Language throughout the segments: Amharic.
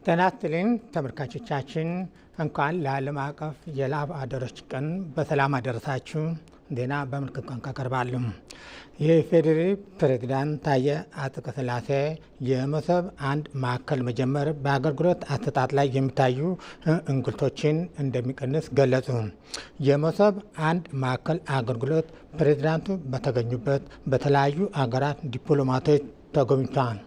ጤና ይስጥልኝ ተመልካቾቻችን፣ እንኳን ለዓለም አቀፍ የላብ አደሮች ቀን በሰላም አደረሳችሁ። ዜና በምልክት ቋንቋ ቀርባሉ። የፌዴሪ ፕሬዝዳንት ታዬ አጽቀሥላሴ የመሶብ አንድ ማዕከል መጀመር በአገልግሎት አሰጣጥ ላይ የሚታዩ እንግልቶችን እንደሚቀንስ ገለጹ። የመሶብ አንድ ማዕከል አገልግሎት ፕሬዝዳንቱ በተገኙበት በተለያዩ አገራት ዲፕሎማቶች ተጎብኝተዋል።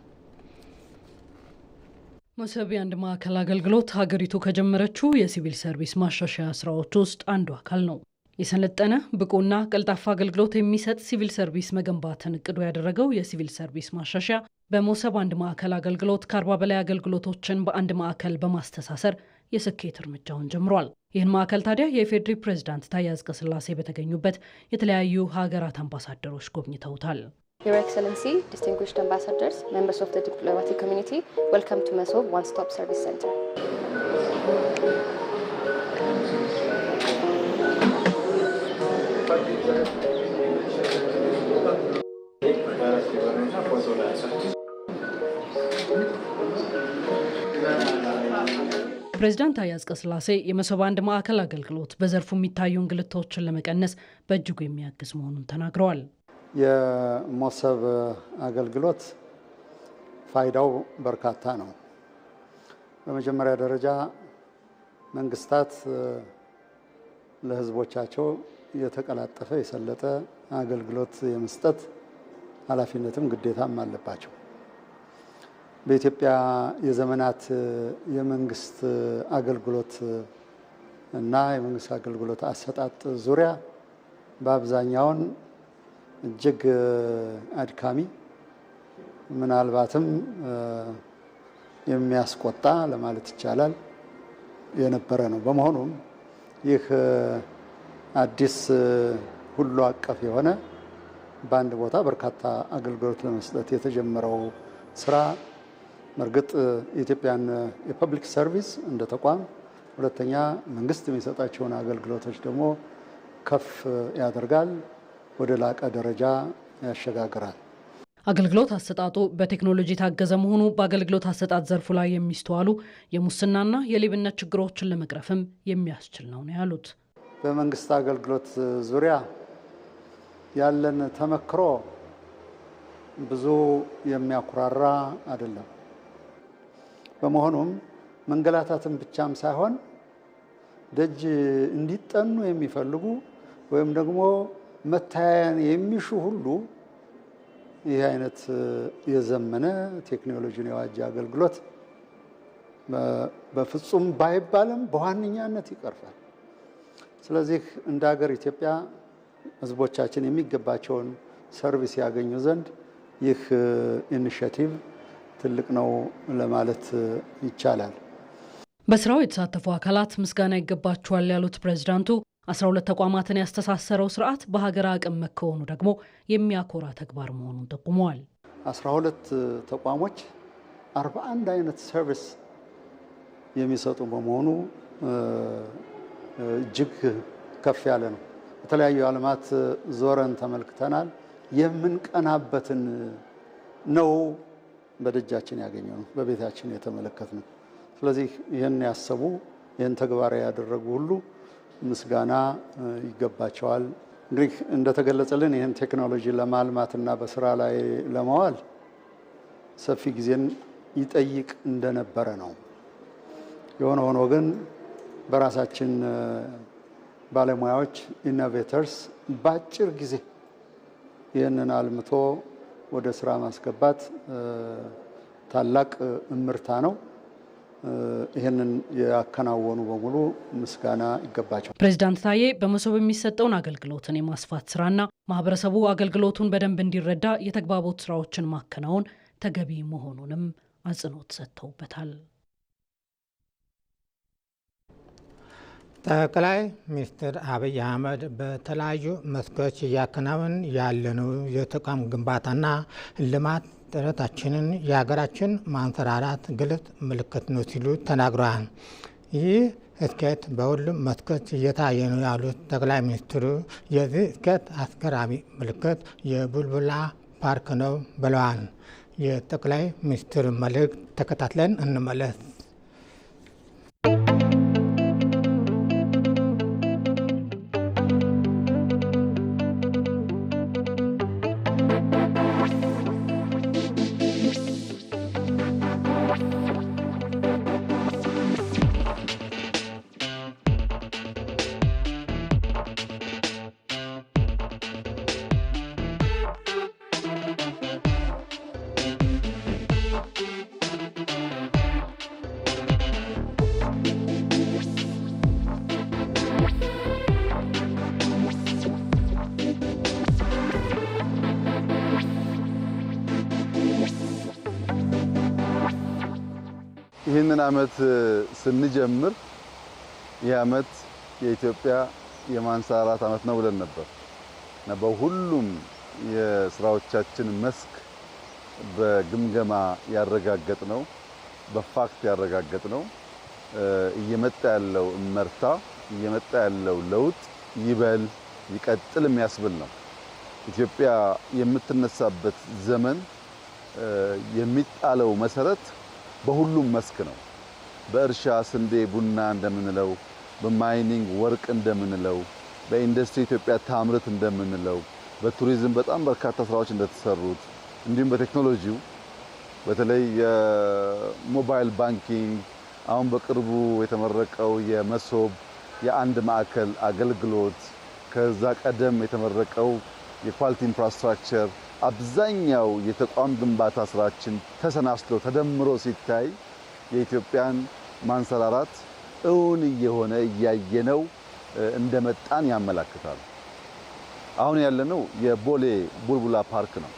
መሶብ የአንድ ማዕከል አገልግሎት ሀገሪቱ ከጀመረችው የሲቪል ሰርቪስ ማሻሻያ ስራዎች ውስጥ አንዱ አካል ነው። የሰለጠነ ብቁና ቀልጣፋ አገልግሎት የሚሰጥ ሲቪል ሰርቪስ መገንባትን እቅዱ ያደረገው የሲቪል ሰርቪስ ማሻሻያ በመሶብ አንድ ማዕከል አገልግሎት ከ40 በላይ አገልግሎቶችን በአንድ ማዕከል በማስተሳሰር የስኬት እርምጃውን ጀምሯል። ይህን ማዕከል ታዲያ የኢፌዴሪ ፕሬዝዳንት ታዬ አጽቀሥላሴ በተገኙበት የተለያዩ ሀገራት አምባሳደሮች ጎብኝተውታል። Your Excellency, distinguished ambassadors, members of the diplomatic community, welcome to Mosov One-Stop Service Center. ፕሬዝዳንት ታዬ አጽቀሥላሴ የመሶብ አንድ ማዕከል አገልግሎት በዘርፉ የሚታዩ እንግልቶችን ለመቀነስ በእጅጉ የሚያግዝ መሆኑን ተናግረዋል። የመሶብ አገልግሎት ፋይዳው በርካታ ነው። በመጀመሪያ ደረጃ መንግስታት ለሕዝቦቻቸው የተቀላጠፈ የሰለጠ አገልግሎት የመስጠት ኃላፊነትም ግዴታም አለባቸው። በኢትዮጵያ የዘመናት የመንግስት አገልግሎት እና የመንግስት አገልግሎት አሰጣጥ ዙሪያ በአብዛኛውን እጅግ አድካሚ ምናልባትም የሚያስቆጣ ለማለት ይቻላል የነበረ ነው። በመሆኑም ይህ አዲስ ሁሉ አቀፍ የሆነ በአንድ ቦታ በርካታ አገልግሎት ለመስጠት የተጀመረው ስራ መርግጥ የኢትዮጵያን የፐብሊክ ሰርቪስ እንደ ተቋም፣ ሁለተኛ መንግስት የሚሰጣቸውን አገልግሎቶች ደግሞ ከፍ ያደርጋል፣ ወደ ላቀ ደረጃ ያሸጋግራል። አገልግሎት አሰጣጡ በቴክኖሎጂ የታገዘ መሆኑ በአገልግሎት አሰጣጥ ዘርፉ ላይ የሚስተዋሉ የሙስናና የሌብነት ችግሮችን ለመቅረፍም የሚያስችል ነው ያሉት። በመንግስት አገልግሎት ዙሪያ ያለን ተመክሮ ብዙ የሚያኩራራ አይደለም። በመሆኑም መንገላታትን ብቻም ሳይሆን ደጅ እንዲጠኑ የሚፈልጉ ወይም ደግሞ መታያን የሚሹ ሁሉ ይህ አይነት የዘመነ ቴክኖሎጂን የዋጀ አገልግሎት በፍጹም ባይባልም በዋነኛነት ይቀርፋል። ስለዚህ እንደ ሀገር ኢትዮጵያ ሕዝቦቻችን የሚገባቸውን ሰርቪስ ያገኙ ዘንድ ይህ ኢኒሼቲቭ ትልቅ ነው ለማለት ይቻላል። በስራው የተሳተፉ አካላት ምስጋና ይገባቸዋል ያሉት ፕሬዝዳንቱ 12 ተቋማትን ያስተሳሰረው ስርዓት በሀገር አቅም መከወኑ ደግሞ የሚያኮራ ተግባር መሆኑን ጠቁመዋል። 12 ተቋሞች 41 አይነት ሰርቪስ የሚሰጡ በመሆኑ እጅግ ከፍ ያለ ነው። የተለያዩ ዓለማት ዞረን ተመልክተናል። የምንቀናበትን ነው በደጃችን ያገኘነው፣ በቤታችን የተመለከትነው። ስለዚህ ይህን ያሰቡ ይህን ተግባራዊ ያደረጉ ሁሉ ምስጋና ይገባቸዋል። እንግዲህ እንደተገለጸልን ይህን ቴክኖሎጂ ለማልማትና በስራ ላይ ለማዋል ሰፊ ጊዜን ይጠይቅ እንደነበረ ነው። የሆነ ሆኖ ግን በራሳችን ባለሙያዎች ኢኖቬተርስ በአጭር ጊዜ ይህንን አልምቶ ወደ ስራ ማስገባት ታላቅ እምርታ ነው። ይህንን ያከናወኑ በሙሉ ምስጋና ይገባቸው። ፕሬዝዳንት ታዬ በመሶብ የሚሰጠውን አገልግሎትን የማስፋት ስራና ማህበረሰቡ አገልግሎቱን በደንብ እንዲረዳ የተግባቦት ስራዎችን ማከናወን ተገቢ መሆኑንም አጽንኦት ሰጥተውበታል። ጠቅላይ ሚኒስትር አብይ አህመድ በተለያዩ መስኮች እያከናወን ያለነው የተቋም ግንባታና ልማት ጥረታችንን የሀገራችን ማንሰራራት ግልጽ ምልክት ነው ሲሉ ተናግረዋል። ይህ ስኬት በሁሉም መስኮች እየታየ ነው ያሉት ጠቅላይ ሚኒስትሩ የዚህ ስኬት አስገራሚ ምልክት የቡልቡላ ፓርክ ነው ብለዋል። የጠቅላይ ሚኒስትር መልእክት ተከታትለን እንመለስ። ይህንን ዓመት ስንጀምር ይህ ዓመት የኢትዮጵያ የማንሰራራት ዓመት ነው ብለን ነበር እና በሁሉም የስራዎቻችን መስክ በግምገማ ያረጋገጥነው በፋክት ያረጋገጥነው እየመጣ ያለው እመርታ እየመጣ ያለው ለውጥ ይበል ይቀጥል የሚያስብል ነው። ኢትዮጵያ የምትነሳበት ዘመን የሚጣለው መሰረት በሁሉም መስክ ነው። በእርሻ ስንዴ፣ ቡና እንደምንለው፣ በማይኒንግ ወርቅ እንደምንለው፣ በኢንዱስትሪ ኢትዮጵያ ታምርት እንደምንለው፣ በቱሪዝም በጣም በርካታ ስራዎች እንደተሰሩት እንዲሁም በቴክኖሎጂው በተለይ የሞባይል ባንኪንግ አሁን በቅርቡ የተመረቀው የመሶብ የአንድ ማዕከል አገልግሎት ከዛ ቀደም የተመረቀው የኳሊቲ ኢንፍራስትራክቸር አብዛኛው የተቋም ግንባታ ስራችን ተሰናስሎ ተደምሮ ሲታይ የኢትዮጵያን ማንሰራራት እውን እየሆነ እያየነው እንደመጣን ያመላክታል። አሁን ያለነው የቦሌ ቡልቡላ ፓርክ ነው።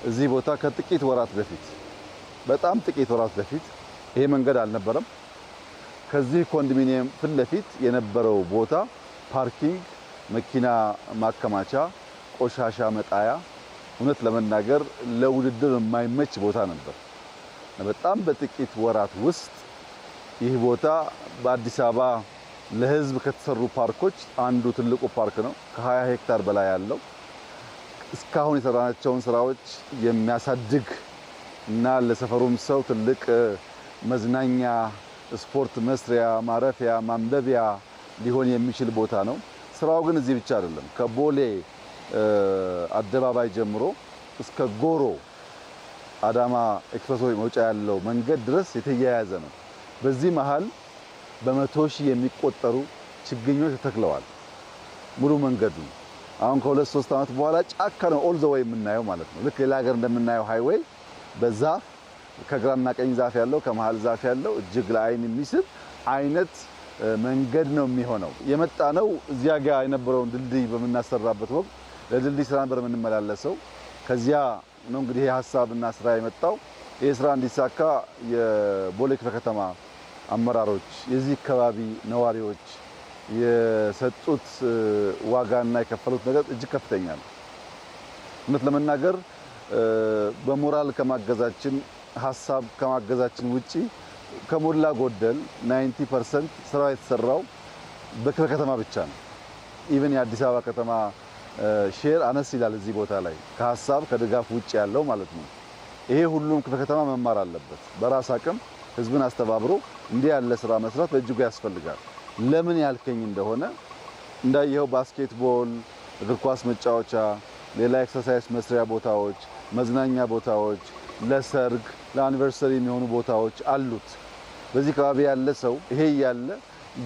እዚህ ቦታ ከጥቂት ወራት በፊት በጣም ጥቂት ወራት በፊት ይሄ መንገድ አልነበረም። ከዚህ ኮንዶሚኒየም ፊት ለፊት የነበረው ቦታ ፓርኪንግ፣ መኪና ማከማቻ፣ ቆሻሻ መጣያ እውነት ለመናገር ለውድድር የማይመች ቦታ ነበር። በጣም በጥቂት ወራት ውስጥ ይህ ቦታ በአዲስ አበባ ለሕዝብ ከተሰሩ ፓርኮች አንዱ ትልቁ ፓርክ ነው። ከ20 ሄክታር በላይ ያለው እስካሁን የሰራናቸውን ስራዎች የሚያሳድግ እና ለሰፈሩም ሰው ትልቅ መዝናኛ፣ ስፖርት መስሪያ፣ ማረፊያ፣ ማንበቢያ ሊሆን የሚችል ቦታ ነው። ስራው ግን እዚህ ብቻ አይደለም። ከቦሌ አደባባይ ጀምሮ እስከ ጎሮ አዳማ ኤክስፕሬስ መውጫ ያለው መንገድ ድረስ የተያያዘ ነው። በዚህ መሃል በመቶ ሺህ የሚቆጠሩ ችግኞች ተተክለዋል። ሙሉ መንገዱ አሁን ከ2-3 ዓመት በኋላ ጫካ ነው ኦል ዘ ዌይ የምናየው ማለት ነው። ልክ ሌላ ሀገር እንደምናየው ሃይዌይ በዛፍ ከግራና ቀኝ ዛፍ ያለው ከመሃል ዛፍ ያለው እጅግ ለአይን የሚስብ አይነት መንገድ ነው የሚሆነው። የመጣ ነው እዚያ ጋር የነበረውን ድልድይ በምናሰራበት ወቅት ለድልድይ ስራ ነበር የምንመላለሰው። ከዚያ ነው እንግዲህ ይሄ ሀሳብና ስራ የመጣው። ይሄ ስራ እንዲሳካ የቦሌ ክፍለ ከተማ አመራሮች፣ የዚህ አካባቢ ነዋሪዎች የሰጡት ዋጋና የከፈሉት ነገር እጅግ ከፍተኛ ነው። እውነት ለመናገር በሞራል ከማገዛችን ሀሳብ ከማገዛችን ውጪ ከሞላ ጎደል 90% ስራው የተሰራው በክፍለ ከተማ ብቻ ነው። ኢቭን የአዲስ አበባ ከተማ ሼር አነስ ይላል እዚህ ቦታ ላይ ከሀሳብ ከድጋፍ ውጪ ያለው ማለት ነው። ይሄ ሁሉም ክፍለ ከተማ መማር አለበት። በራስ አቅም ህዝብን አስተባብሮ እንዲህ ያለ ስራ መስራት በእጅጉ ያስፈልጋል። ለምን ያልከኝ እንደሆነ እንዳየኸው ባስኬትቦል፣ እግር ኳስ መጫወቻ፣ ሌላ ኤክሰርሳይዝ መስሪያ ቦታዎች፣ መዝናኛ ቦታዎች፣ ለሰርግ ለአኒቨርሰሪ የሚሆኑ ቦታዎች አሉት። በዚህ አካባቢ ያለ ሰው ይሄ ያለ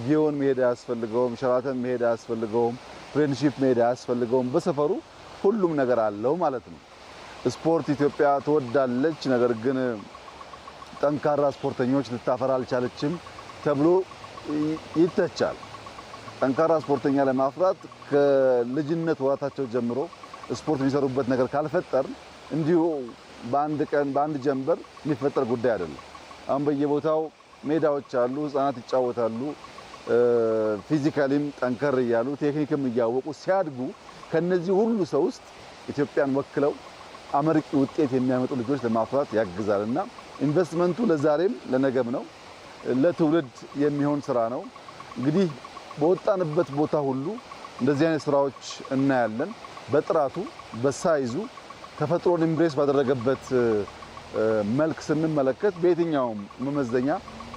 ጊዮን መሄድ አያስፈልገውም፣ ሸራተን መሄድ አያስፈልገውም፣ ፍሬንድሺፕ መሄድ አያስፈልገውም። በሰፈሩ ሁሉም ነገር አለው ማለት ነው። ስፖርት ኢትዮጵያ ትወዳለች፣ ነገር ግን ጠንካራ ስፖርተኞች ልታፈራ አልቻለችም ተብሎ ይተቻል። ጠንካራ ስፖርተኛ ለማፍራት ከልጅነት ወራታቸው ጀምሮ ስፖርት የሚሰሩበት ነገር ካልፈጠር እንዲሁ በአንድ ቀን በአንድ ጀንበር የሚፈጠር ጉዳይ አይደለም። አሁን በየቦታው ሜዳዎች አሉ፣ ህፃናት ይጫወታሉ። ፊዚካሊም ጠንከር እያሉ ቴክኒክም እያወቁ ሲያድጉ ከነዚህ ሁሉ ሰው ውስጥ ኢትዮጵያን ወክለው አመርቂ ውጤት የሚያመጡ ልጆች ለማፍራት ያግዛልና ኢንቨስትመንቱ ለዛሬም ለነገም ነው። ለትውልድ የሚሆን ስራ ነው። እንግዲህ በወጣንበት ቦታ ሁሉ እንደዚህ አይነት ስራዎች እናያለን። በጥራቱ በሳይዙ ተፈጥሮን ኢምብሬስ ባደረገበት መልክ ስንመለከት በየትኛውም መመዘኛ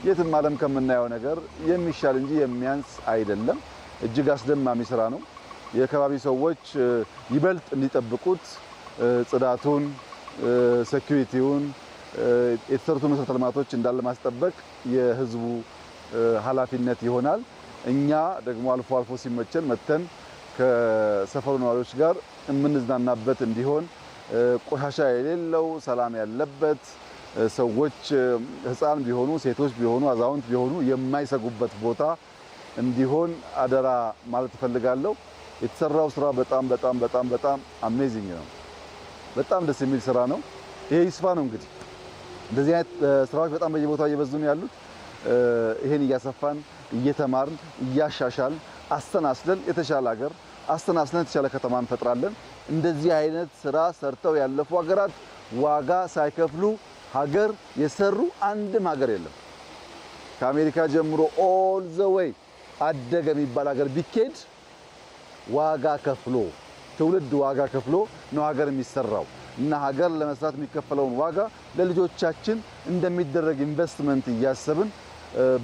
የትም ዓለም ከምናየው ነገር የሚሻል እንጂ የሚያንስ አይደለም። እጅግ አስደማሚ ስራ ነው። የአካባቢ ሰዎች ይበልጥ እንዲጠብቁት ጽዳቱን፣ ሴኩሪቲውን፣ የተሰሩት መሰረተ ልማቶች እንዳለ ማስጠበቅ የህዝቡ ኃላፊነት ይሆናል። እኛ ደግሞ አልፎ አልፎ ሲመቸን መተን ከሰፈሩ ነዋሪዎች ጋር የምንዝናናበት እንዲሆን ቆሻሻ የሌለው ሰላም ያለበት ሰዎች ህፃን ቢሆኑ ሴቶች ቢሆኑ አዛውንት ቢሆኑ የማይሰጉበት ቦታ እንዲሆን አደራ ማለት እፈልጋለሁ። የተሰራው ስራ በጣም በጣም በጣም በጣም አሜዚንግ ነው። በጣም ደስ የሚል ስራ ነው። ይሄ ይስፋ ነው እንግዲህ እንደዚህ አይነት ስራዎች በጣም በየቦታው እየበዙ ነው ያሉት። ይሄን እያሰፋን እየተማርን እያሻሻልን አስተናስለን የተሻለ ሀገር አስተናስለን የተሻለ ከተማ እንፈጥራለን። እንደዚህ አይነት ስራ ሰርተው ያለፉ ሀገራት ዋጋ ሳይከፍሉ ሀገር የሰሩ አንድም ሀገር የለም። ከአሜሪካ ጀምሮ ኦል ዘ ዌይ አደገ የሚባል ሀገር ቢኬድ ዋጋ ከፍሎ ትውልድ ዋጋ ከፍሎ ነው ሀገር የሚሰራው እና ሀገር ለመስራት የሚከፈለውን ዋጋ ለልጆቻችን እንደሚደረግ ኢንቨስትመንት እያሰብን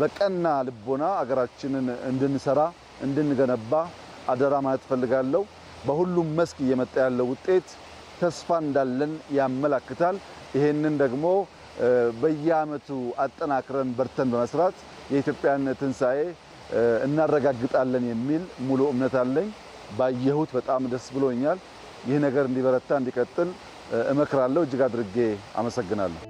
በቀና ልቦና ሀገራችንን እንድንሰራ እንድንገነባ አደራ ማለት ፈልጋለሁ። በሁሉም መስክ እየመጣ ያለው ውጤት ተስፋ እንዳለን ያመላክታል። ይሄንን ደግሞ በየዓመቱ አጠናክረን በርተን በመስራት የኢትዮጵያን ትንሳኤ እናረጋግጣለን የሚል ሙሉ እምነት አለኝ። ባየሁት በጣም ደስ ብሎኛል። ይህ ነገር እንዲበረታ እንዲቀጥል እመክራለሁ። እጅግ አድርጌ አመሰግናለሁ።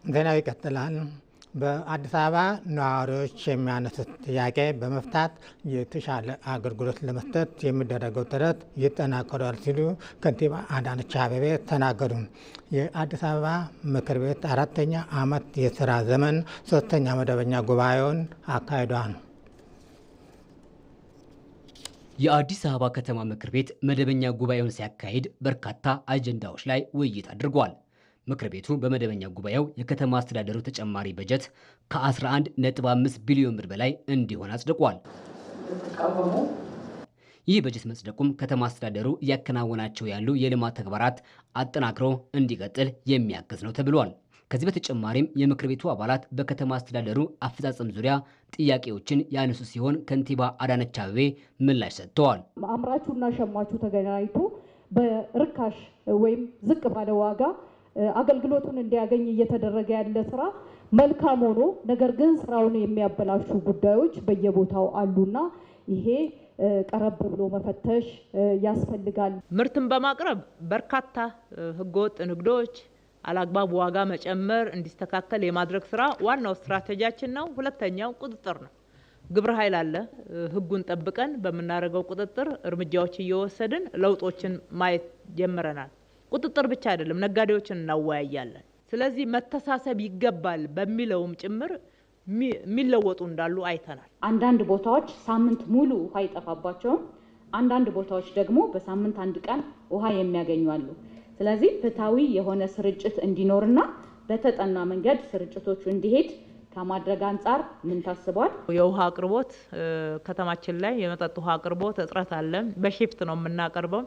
ዜናው ይቀጥላል። በአዲስ አበባ ነዋሪዎች የሚያነሱት ጥያቄ በመፍታት የተሻለ አገልግሎት ለመስጠት የሚደረገው ጥረት ይጠናከራል ሲሉ ከንቲባ አዳነች አቤቤ ተናገሩ። የአዲስ አበባ ምክር ቤት 4ኛ ዓመት የስራ ዘመን 3ኛ መደበኛ ጉባኤውን አካሂዷል። የአዲስ አበባ ከተማ ምክር ቤት መደበኛ ጉባኤውን ሲያካሂድ በርካታ አጀንዳዎች ላይ ውይይት አድርጓል። ምክር ቤቱ በመደበኛ ጉባኤው የከተማ አስተዳደሩ ተጨማሪ በጀት ከ11.5 ቢሊዮን ብር በላይ እንዲሆን አጽድቋል። ይህ በጀት መጽደቁም ከተማ አስተዳደሩ እያከናወናቸው ያሉ የልማት ተግባራት አጠናክሮ እንዲቀጥል የሚያግዝ ነው ተብሏል። ከዚህ በተጨማሪም የምክር ቤቱ አባላት በከተማ አስተዳደሩ አፈጻጸም ዙሪያ ጥያቄዎችን ያነሱ ሲሆን ከንቲባ አዳነች አቤቤ ምላሽ ሰጥተዋል። አምራቹና ሸማቹ ተገናኝቶ በርካሽ ወይም ዝቅ ባለ ዋጋ አገልግሎቱን እንዲያገኝ እየተደረገ ያለ ስራ መልካም ሆኖ ነገር ግን ስራውን የሚያበላሹ ጉዳዮች በየቦታው አሉና ይሄ ቀረብ ብሎ መፈተሽ ያስፈልጋል። ምርትን በማቅረብ በርካታ ህገወጥ ንግዶች፣ አላግባብ ዋጋ መጨመር እንዲስተካከል የማድረግ ስራ ዋናው ስትራቴጂያችን ነው። ሁለተኛው ቁጥጥር ነው። ግብረ ኃይል አለ። ህጉን ጠብቀን በመናረገው ቁጥጥር እርምጃዎች እየወሰድን ለውጦችን ማየት ጀምረናል። ቁጥጥር ብቻ አይደለም፣ ነጋዴዎችን እናወያያለን። ስለዚህ መተሳሰብ ይገባል በሚለውም ጭምር የሚለወጡ እንዳሉ አይተናል። አንዳንድ ቦታዎች ሳምንት ሙሉ ውሃ ይጠፋባቸውም፣ አንዳንድ ቦታዎች ደግሞ በሳምንት አንድ ቀን ውሃ የሚያገኙ አሉ። ስለዚህ ፍትሃዊ የሆነ ስርጭት እንዲኖርና በተጠና መንገድ ስርጭቶቹ እንዲሄድ ከማድረግ አንጻር ምን ታስቧል? የውሃ አቅርቦት ከተማችን ላይ የመጠጥ ውሃ አቅርቦት እጥረት አለ። በሺፍት ነው የምናቀርበው።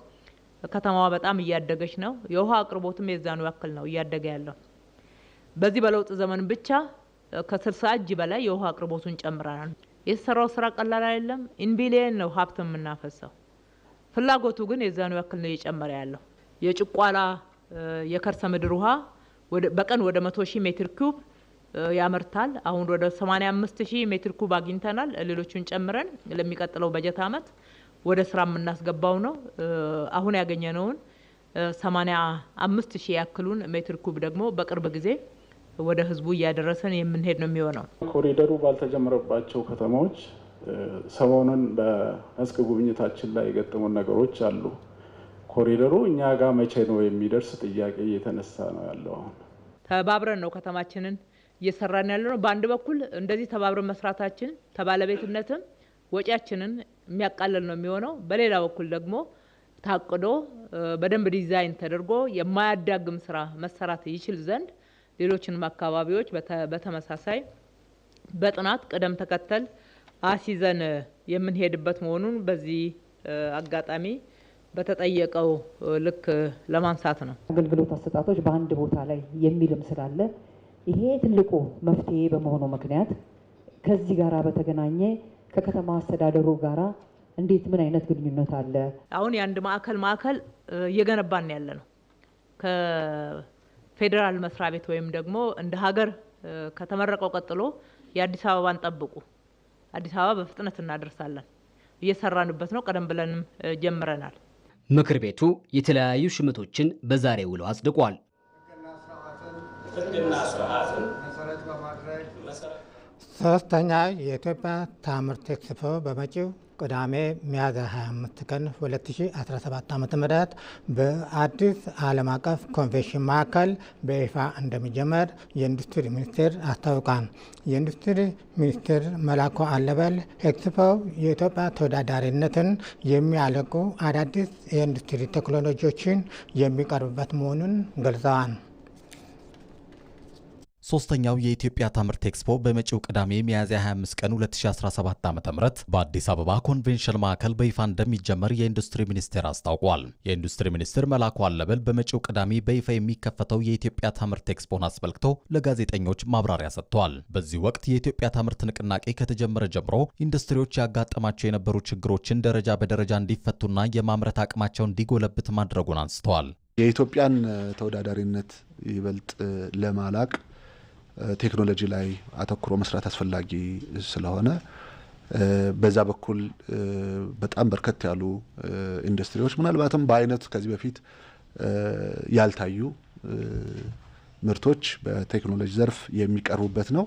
ከተማዋ በጣም እያደገች ነው። የውሃ አቅርቦትም የዛኑ ያክል ነው እያደገ ያለው። በዚህ በለውጥ ዘመን ብቻ ከ60 እጅ በላይ የውሃ አቅርቦቱን ጨምረናል። የተሰራው ስራ ቀላል አይደለም። ኢንቢሊየን ነው ሀብት የምናፈሰው። ፍላጎቱ ግን የዛኑ ያክል ነው እየጨመረ ያለው። የጭቋላ የከርሰ ምድር ውሃ በቀን ወደ 100,000 ሜትር ኩብ ያመርታል። አሁን ወደ 85,000 ሜትር ኩብ አግኝተናል። ሌሎቹን ጨምረን ለሚቀጥለው በጀት ዓመት ወደ ስራ የምናስገባው ነው። አሁን ያገኘነውን 85,000 ያክሉን ሜትር ኩብ ደግሞ በቅርብ ጊዜ ወደ ህዝቡ እያደረሰን የምንሄድ ነው የሚሆነው። ኮሪደሩ ባልተጀመረባቸው ከተማዎች ሰሞኑን በመስክ ጉብኝታችን ላይ የገጠሙን ነገሮች አሉ። ኮሪደሩ እኛ ጋር መቼ ነው የሚደርስ ጥያቄ እየተነሳ ነው ያለው። አሁን ተባብረን ነው ከተማችንን እየሰራን ያለ ነው። በአንድ በኩል እንደዚህ ተባብረን መስራታችን ተባለቤትነትም ወጪያችንን የሚያቃለል ነው የሚሆነው። በሌላ በኩል ደግሞ ታቅዶ በደንብ ዲዛይን ተደርጎ የማያዳግም ስራ መሰራት ይችል ዘንድ ሌሎችንም አካባቢዎች በተመሳሳይ በጥናት ቅደም ተከተል አሲዘን የምንሄድበት መሆኑን በዚህ አጋጣሚ በተጠየቀው ልክ ለማንሳት ነው። አገልግሎት አሰጣጦች በአንድ ቦታ ላይ የሚልም ስላለ ይሄ ትልቁ መፍትሄ በመሆኑ ምክንያት ከዚህ ጋራ በተገናኘ ከከተማ አስተዳደሩ ጋራ እንዴት ምን አይነት ግንኙነት አለ? አሁን የአንድ ማዕከል እየገነባን ያለ ነው። ከፌዴራል መስሪያ ቤት ወይም ደግሞ እንደ ሀገር ከተመረቀው ቀጥሎ የአዲስ አበባን ጠብቁ። አዲስ አበባ በፍጥነት እናደርሳለን። እየሰራንበት ነው። ቀደም ብለንም ጀምረናል። ምክር ቤቱ የተለያዩ ሹመቶችን በዛሬው ውሎ አጽድቋል። ሕግና ስርዓትን መሰረት በማድረግ ሶስተኛ የኢትዮጵያ ታምርት ኤክስፖ በመጪው ቅዳሜ ሚያዝያ 25 ቀን 2017 ዓ.ም በአዲስ ዓለም አቀፍ ኮንቬንሽን ማዕከል በይፋ እንደሚጀመር የኢንዱስትሪ ሚኒስቴር አስታውቋል። የኢንዱስትሪ ሚኒስትር መላኩ አለበል ኤክስፖው የኢትዮጵያ ተወዳዳሪነትን የሚያለቁ አዳዲስ የኢንዱስትሪ ቴክኖሎጂዎችን የሚቀርብበት መሆኑን ገልጸዋል። ሶስተኛው የኢትዮጵያ ታምርት ኤክስፖ በመጪው ቅዳሜ ሚያዝያ 25 ቀን 2017 ዓ.ም በአዲስ አበባ ኮንቬንሽን ማዕከል በይፋ እንደሚጀመር የኢንዱስትሪ ሚኒስቴር አስታውቋል። የኢንዱስትሪ ሚኒስትር መላኩ አለበል በመጪው ቅዳሜ በይፋ የሚከፈተው የኢትዮጵያ ታምርት ኤክስፖን አስመልክቶ ለጋዜጠኞች ማብራሪያ ሰጥተዋል። በዚህ ወቅት የኢትዮጵያ ታምርት ንቅናቄ ከተጀመረ ጀምሮ ኢንዱስትሪዎች ያጋጠማቸው የነበሩ ችግሮችን ደረጃ በደረጃ እንዲፈቱና የማምረት አቅማቸው እንዲጎለብት ማድረጉን አንስተዋል። የኢትዮጵያን ተወዳዳሪነት ይበልጥ ለማላቅ ቴክኖሎጂ ላይ አተኩሮ መስራት አስፈላጊ ስለሆነ በዛ በኩል በጣም በርከት ያሉ ኢንዱስትሪዎች ምናልባትም በአይነት ከዚህ በፊት ያልታዩ ምርቶች በቴክኖሎጂ ዘርፍ የሚቀርቡበት ነው።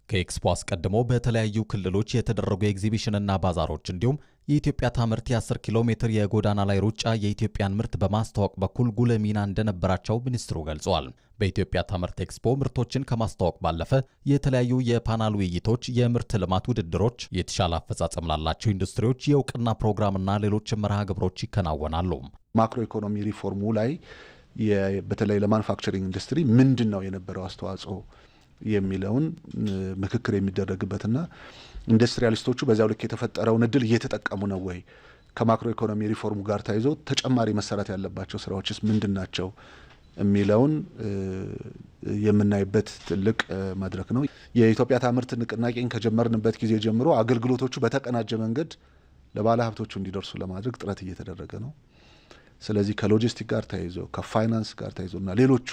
ከኤክስፖ አስቀድሞ በተለያዩ ክልሎች የተደረጉ ኤግዚቢሽንና ባዛሮች እንዲሁም የኢትዮጵያ ታምርት የ10 ኪሎ ሜትር የጎዳና ላይ ሩጫ የኢትዮጵያን ምርት በማስተዋወቅ በኩል ጉልህ ሚና እንደነበራቸው ሚኒስትሩ ገልጸዋል። በኢትዮጵያ ታምርት ኤክስፖ ምርቶችን ከማስተዋወቅ ባለፈ የተለያዩ የፓናል ውይይቶች፣ የምርት ልማት ውድድሮች፣ የተሻለ አፈጻጸም ላላቸው ኢንዱስትሪዎች የእውቅና ፕሮግራምና ሌሎች መርሃ ግብሮች ይከናወናሉ። ማክሮ ኢኮኖሚ ሪፎርሙ ላይ በተለይ ለማኑፋክቸሪንግ ኢንዱስትሪ ምንድን ነው የነበረው አስተዋጽኦ የሚለውን ምክክር የሚደረግበትና ኢንዱስትሪያሊስቶቹ በዚያው ልክ የተፈጠረውን እድል እየተጠቀሙ ነው ወይ፣ ከማክሮ ኢኮኖሚ ሪፎርሙ ጋር ተያይዞ ተጨማሪ መሰራት ያለባቸው ስራዎችስ ምንድን ናቸው የሚለውን የምናይበት ትልቅ መድረክ ነው። የኢትዮጵያ ታምርት ንቅናቄን ከጀመርንበት ጊዜ ጀምሮ አገልግሎቶቹ በተቀናጀ መንገድ ለባለ ሀብቶቹ እንዲደርሱ ለማድረግ ጥረት እየተደረገ ነው። ስለዚህ ከሎጂስቲክ ጋር ተያይዞ ከፋይናንስ ጋር ተያይዞ እና ሌሎቹ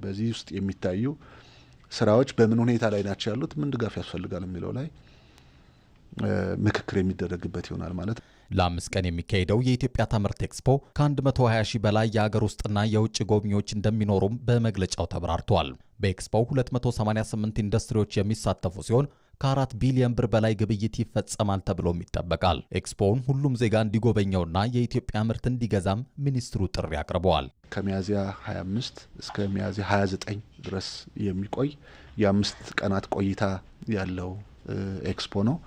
በዚህ ውስጥ የሚታዩ ስራዎች በምን ሁኔታ ላይ ናቸው ያሉት፣ ምን ድጋፍ ያስፈልጋል የሚለው ላይ ምክክር የሚደረግበት ይሆናል ማለት ነው። ለ5 ቀን የሚካሄደው የኢትዮጵያ ታምርት ኤክስፖ ከ120 ሺህ በላይ የሀገር ውስጥና የውጭ ጎብኚዎች እንደሚኖሩም በመግለጫው ተብራርቷል። በኤክስፖው 288 ኢንዱስትሪዎች የሚሳተፉ ሲሆን ከ4 ቢሊዮን ብር በላይ ግብይት ይፈጸማል ተብሎም ይጠበቃል። ኤክስፖውን ሁሉም ዜጋ እንዲጎበኘውና የኢትዮጵያ ምርት እንዲገዛም ሚኒስትሩ ጥሪ አቅርበዋል። ከሚያዝያ 25 እስከ ሚያዝያ 29 ድረስ የሚቆይ የ5 ቀናት ቆይታ ያለው ኤክስፖ ነው።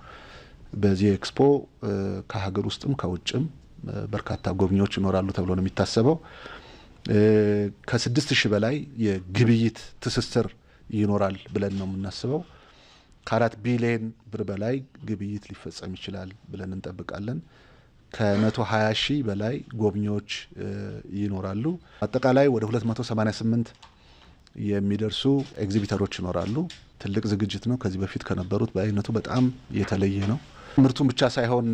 በዚህ ኤክስፖ ከሀገር ውስጥም ከውጭም በርካታ ጎብኚዎች ይኖራሉ ተብሎ ነው የሚታሰበው። ከ6000 በላይ የግብይት ትስስር ይኖራል ብለን ነው የምናስበው። ከ4 ቢሊዮን ብር በላይ ግብይት ሊፈጸም ይችላል ብለን እንጠብቃለን። ከ120 ሺህ በላይ ጎብኚዎች ይኖራሉ። አጠቃላይ ወደ 288 የሚደርሱ ኤግዚቢተሮች ይኖራሉ። ትልቅ ዝግጅት ነው። ከዚህ በፊት ከነበሩት በአይነቱ በጣም የተለየ ነው። ምርቱን ብቻ ሳይሆን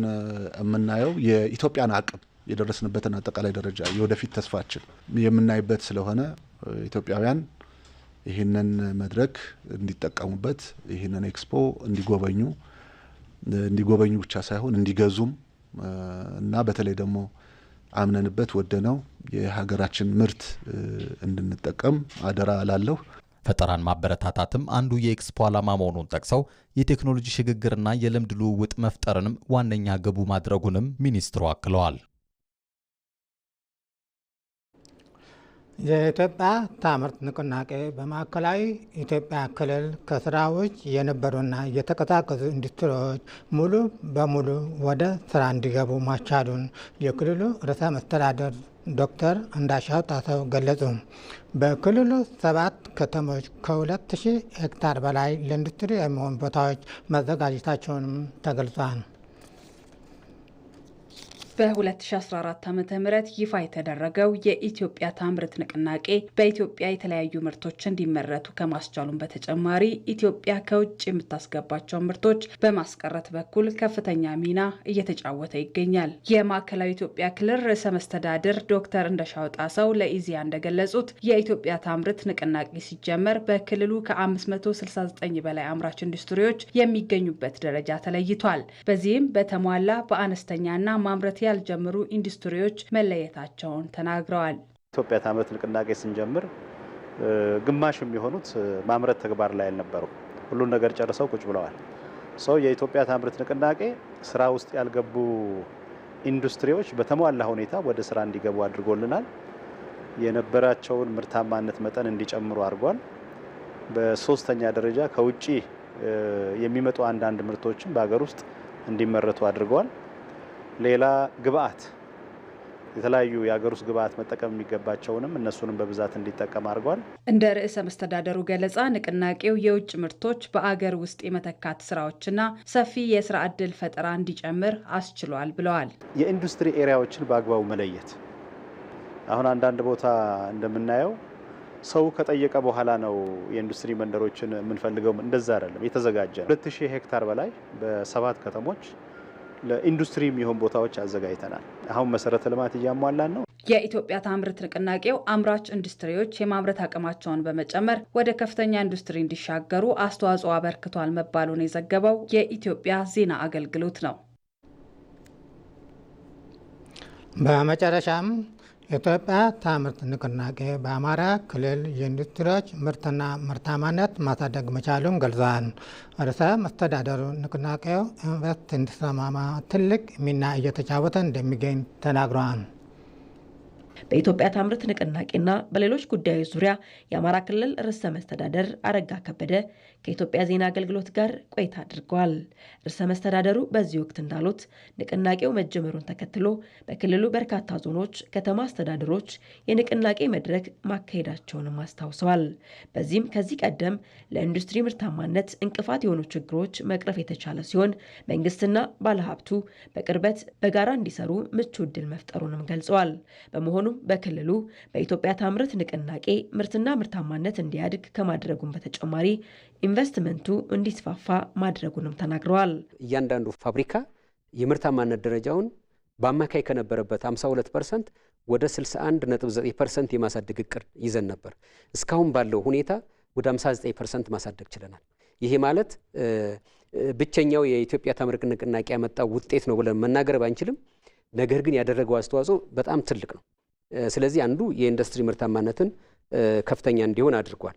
የምናየው የኢትዮጵያን አቅም፣ የደረስንበትን አጠቃላይ ደረጃ፣ የወደፊት ተስፋችን የምናይበት ስለሆነ ኢትዮጵያውያን ይህንን መድረክ እንዲጠቀሙበት፣ ይህንን ኤክስፖ እንዲጎበኙ ብቻ ሳይሆን እንዲገዙም እና በተለይ ደግሞ አምነንበት ወደነው የሀገራችን ምርት እንድንጠቀም አደራ እላለሁ። ፈጠራን ማበረታታትም አንዱ የኤክስፖ ዓላማ መሆኑን ጠቅሰው የቴክኖሎጂ ሽግግርና የልምድ ልውውጥ መፍጠርንም ዋነኛ ግቡ ማድረጉንም ሚኒስትሩ አክለዋል። የኢትዮጵያ ታምርት ንቅናቄ በማዕከላዊ ኢትዮጵያ ክልል ከስራ ውጭ የነበሩና የተቀዛቀዙ ኢንዱስትሪዎች ሙሉ በሙሉ ወደ ስራ እንዲገቡ ማስቻሉን የክልሉ ርዕሰ መስተዳድር ዶክተር እንዳሻው ጣሰው ገለጹ። በክልሉ 7 ከተሞች ከ2000 ሄክታር በላይ ለኢንዱስትሪ የሚሆኑ ቦታዎች መዘጋጀታቸውንም ተገልጿል። በ2014 ዓ.ም ይፋ የተደረገው የኢትዮጵያ ታምርት ንቅናቄ በኢትዮጵያ የተለያዩ ምርቶች እንዲመረቱ ከማስቻሉም በተጨማሪ ኢትዮጵያ ከውጭ የምታስገባቸው ምርቶች በማስቀረት በኩል ከፍተኛ ሚና እየተጫወተ ይገኛል። የማዕከላዊ ኢትዮጵያ ክልል ርዕሰ መስተዳድር ዶክተር እንደሻው ጣሰው ለኢዜአ እንደገለጹት የኢትዮጵያ ታምርት ንቅናቄ ሲጀመር በክልሉ ከ569 በላይ አምራች ኢንዱስትሪዎች የሚገኙበት ደረጃ ተለይቷል። በዚህም በተሟላ በአነስተኛና ማምረት ያልጀመሩ ኢንዱስትሪዎች መለየታቸውን ተናግረዋል። ኢትዮጵያ ታምርት ንቅናቄ ስንጀምር ግማሽ የሚሆኑት ማምረት ተግባር ላይ አልነበሩ። ሁሉን ነገር ጨርሰው ቁጭ ብለዋል። የኢትዮጵያ ታምርት ንቅናቄ ስራ ውስጥ ያልገቡ ኢንዱስትሪዎች በተሟላ ሁኔታ ወደ ስራ እንዲገቡ አድርጎልናል። የነበራቸውን ምርታማነት መጠን እንዲጨምሩ አድርጓል። በሶስተኛ ደረጃ ከውጪ የሚመጡ አንዳንድ ምርቶችን በሀገር ውስጥ እንዲመረቱ አድርገዋል። ሌላ ግብአት የተለያዩ የሀገር ውስጥ ግብአት መጠቀም የሚገባቸውንም እነሱንም በብዛት እንዲጠቀም አድርጓል። እንደ ርዕሰ መስተዳደሩ ገለጻ ንቅናቄው የውጭ ምርቶች በአገር ውስጥ የመተካት ስራዎችና ሰፊ የስራ ዕድል ፈጠራ እንዲጨምር አስችሏል ብለዋል። የኢንዱስትሪ ኤሪያዎችን በአግባቡ መለየት። አሁን አንዳንድ ቦታ እንደምናየው ሰው ከጠየቀ በኋላ ነው የኢንዱስትሪ መንደሮችን የምንፈልገው። እንደዛ አይደለም። የተዘጋጀ 2000 ሄክታር በላይ በ7 ከተሞች ለኢንዱስትሪ የሚሆን ቦታዎች አዘጋጅተናል። አሁን መሰረተ ልማት እያሟላን ነው። የኢትዮጵያ ታምርት ንቅናቄው አምራች ኢንዱስትሪዎች የማምረት አቅማቸውን በመጨመር ወደ ከፍተኛ ኢንዱስትሪ እንዲሻገሩ አስተዋጽኦ አበርክቷል መባሉን የዘገበው የኢትዮጵያ ዜና አገልግሎት ነው። በመጨረሻም የኢትዮጵያ ታምርት ንቅናቄ በአማራ ክልል የኢንዱስትሪዎች ምርትና ምርታማነት ማሳደግ መቻሉን ገልጸዋል። ርዕሰ መስተዳድሩ ንቅናቄው ኢንቨስት እንዲሰማማ ትልቅ ሚና እየተጫወተ እንደሚገኝ ተናግረዋል። በኢትዮጵያ ታምርት ንቅናቄና በሌሎች ጉዳዮች ዙሪያ የአማራ ክልል ርዕሰ መስተዳደር አረጋ ከበደ ከኢትዮጵያ ዜና አገልግሎት ጋር ቆይታ አድርገዋል። ርዕሰ መስተዳደሩ በዚህ ወቅት እንዳሉት ንቅናቄው መጀመሩን ተከትሎ በክልሉ በርካታ ዞኖች፣ ከተማ አስተዳደሮች የንቅናቄ መድረክ ማካሄዳቸውንም አስታውሰዋል። በዚህም ከዚህ ቀደም ለኢንዱስትሪ ምርታማነት እንቅፋት የሆኑ ችግሮች መቅረፍ የተቻለ ሲሆን መንግስትና ባለሀብቱ በቅርበት በጋራ እንዲሰሩ ምቹ ዕድል መፍጠሩንም ገልጸዋል። በመሆኑም በክልሉ በኢትዮጵያ ታምርት ንቅናቄ ምርትና ምርታማነት እንዲያድግ ከማድረጉም በተጨማሪ ኢንቨስትመንቱ እንዲስፋፋ ማድረጉንም ተናግረዋል። እያንዳንዱ ፋብሪካ የምርታማነት ደረጃውን በአማካይ ከነበረበት 52% ወደ 61.9% የማሳደግ እቅድ ይዘን ነበር። እስካሁን ባለው ሁኔታ ወደ 59% ማሳደግ ችለናል። ይሄ ማለት ብቸኛው የኢትዮጵያ ታምርት ንቅናቄ ያመጣው ውጤት ነው ብለን መናገር ባንችልም፣ ነገር ግን ያደረገው አስተዋጽኦ በጣም ትልቅ ነው። ስለዚህ አንዱ የኢንዱስትሪ ምርታማነትን ከፍተኛ እንዲሆን አድርጓል።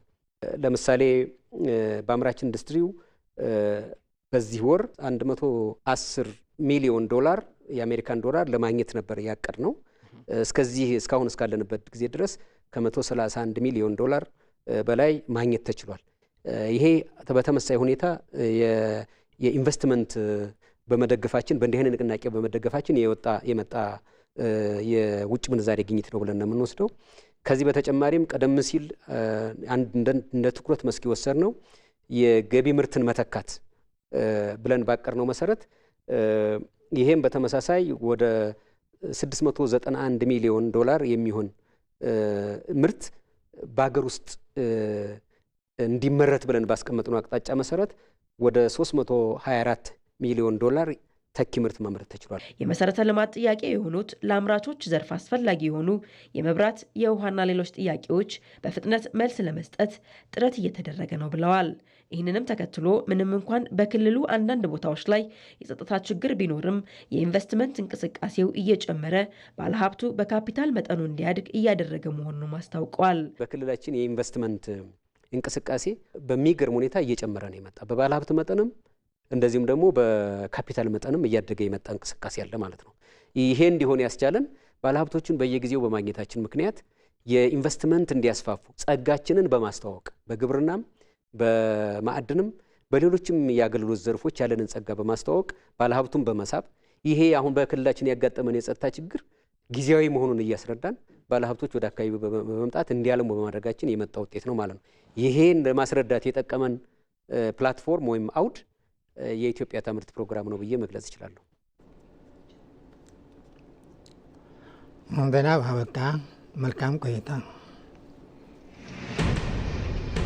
ለምሳሌ በአምራች ኢንዱስትሪው በዚህ ወር 110 ሚሊዮን ዶላር የአሜሪካን ዶላር ለማግኘት ነበር ያቀድ ነው። እስካሁን እስካለንበት ጊዜ ድረስ ከ131 ሚሊዮን ዶላር በላይ ማግኘት ተችሏል። ይሄ በተመሳሳይ ሁኔታ የኢንቨስትመንት በመደገፋችን በእንዲህ አይነት ንቅናቄ በመደገፋችን የመጣ የውጭ ምንዛሬ ግኝት ነው ብለን ነው የምንወስደው። ከዚህ በተጨማሪም ቀደም ሲል እንደ ትኩረት መስክ የወሰድነው የገቢ ምርትን መተካት ብለን ባቀርነው መሰረት ይሄም በተመሳሳይ ወደ 691 ሚሊዮን ዶላር የሚሆን ምርት በሀገር ውስጥ እንዲመረት ብለን ባስቀመጥነው አቅጣጫ መሰረት ወደ 324 ሚሊዮን ዶላር ተኪ ምርት ማምረት ተችሏል። የመሰረተ ልማት ጥያቄ የሆኑት ለአምራቾች ዘርፍ አስፈላጊ የሆኑ የመብራት፣ የውሃና ሌሎች ጥያቄዎች በፍጥነት መልስ ለመስጠት ጥረት እየተደረገ ነው ብለዋል። ይህንንም ተከትሎ ምንም እንኳን በክልሉ አንዳንድ ቦታዎች ላይ የጸጥታ ችግር ቢኖርም የኢንቨስትመንት እንቅስቃሴው እየጨመረ ባለሀብቱ በካፒታል መጠኑ እንዲያድግ እያደረገ መሆኑን አስታውቀዋል። በክልላችን የኢንቨስትመንት እንቅስቃሴ በሚገርም ሁኔታ እየጨመረ ነው የመጣ በባለሀብት መጠንም እንደዚሁም ደግሞ በካፒታል መጠንም እያደገ የመጣ እንቅስቃሴ ያለ ማለት ነው። ይሄ እንዲሆን ያስቻለን ባለሀብቶችን በየጊዜው በማግኘታችን ምክንያት የኢንቨስትመንት እንዲያስፋፉ ጸጋችንን በማስተዋወቅ በግብርናም በማዕድንም በሌሎችም የአገልግሎት ዘርፎች ያለንን ጸጋ በማስተዋወቅ ባለሀብቱን በመሳብ ይሄ አሁን በክልላችን ያጋጠመን የጸጥታ ችግር ጊዜያዊ መሆኑን እያስረዳን ባለሀብቶች ወደ አካባቢ በመምጣት እንዲያለሙ በማድረጋችን የመጣ ውጤት ነው ማለት ነው። ይሄን ለማስረዳት የጠቀመን ፕላትፎርም ወይም አውድ የኢትዮጵያ ታምርት ፕሮግራም ነው ብዬ መግለጽ እችላለሁ። ዜና አበቃ። መልካም ቆይታ።